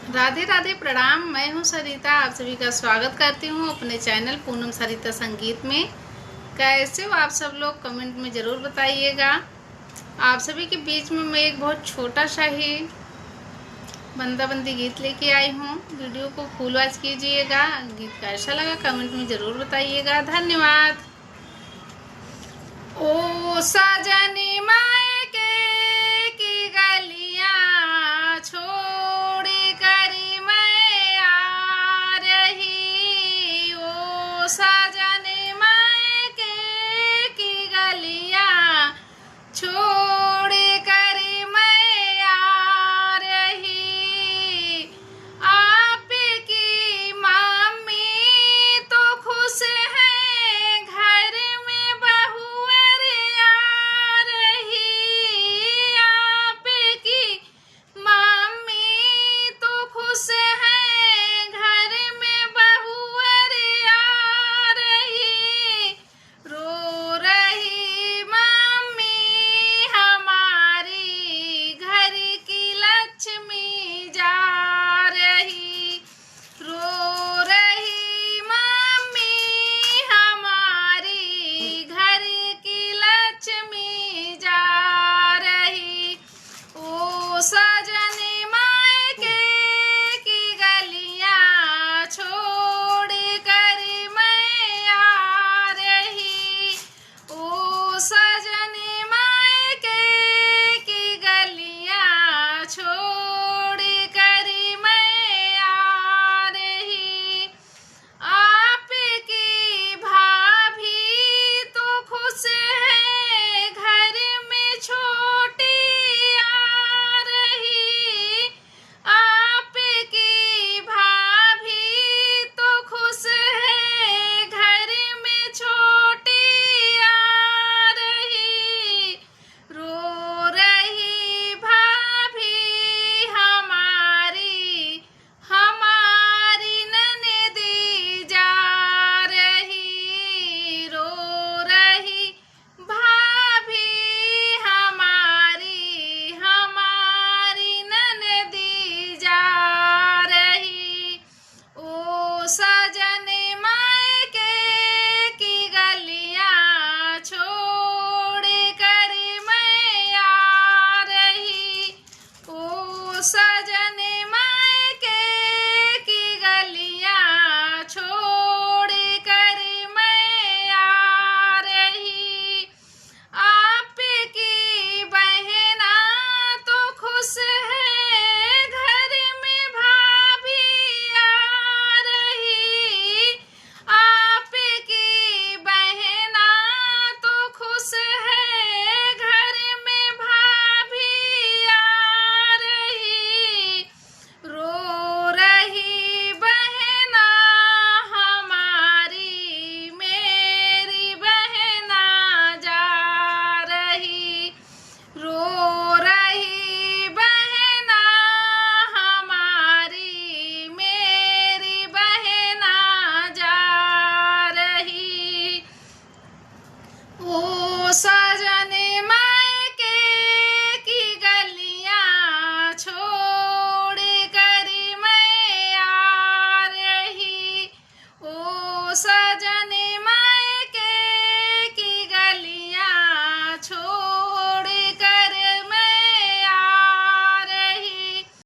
राधे राधे, प्रणाम। मैं हूं सरिता, आप सभी का स्वागत करती हूं अपने चैनल पूनम सरिता संगीत में। कैसे हो आप सब लोग, कमेंट में ज़रूर बताइएगा। आप सभी के बीच में मैं एक बहुत छोटा सा ही बंदा बंदी गीत लेके आई हूं। वीडियो को फुल वॉच कीजिएगा। गीत कैसा लगा कमेंट में ज़रूर बताइएगा। धन्यवाद। ओ सजनी मायके की गलियां छोड़ करी मैं आ रही। ओ सजनी मायके की गलियां छोड़ करी मैं आ रही। आपकी मम्मी तो खुश है, घर में बहुअर आ रही। आपकी मम्मी तो खुश है, घर में बहुअर आ रही। रो रही मम्मी हमारी, घर की लक्ष्मी जा रही। रो रही मम्मी हमारी, घर की लक्ष्मी जा रही। ओ सजनी मायके की गलियां छोड़ कर मैं आ रही। ओ सजनी मायके की गलियां छोड़ कर मैं आ रही। आपकी भाभी तो खुश है, घर में छोटी आ रही। आपकी भाभी तो खुश है, घर में छोटी आ रही। रो रही भाभी हमारी, हमारी ननदी जा रही। रो रही भाभी हमारी, हमारी ननदी जा रही। ओ सजनी मायके की गलियां छोड़ कर मैं आ रही। ओ सजनी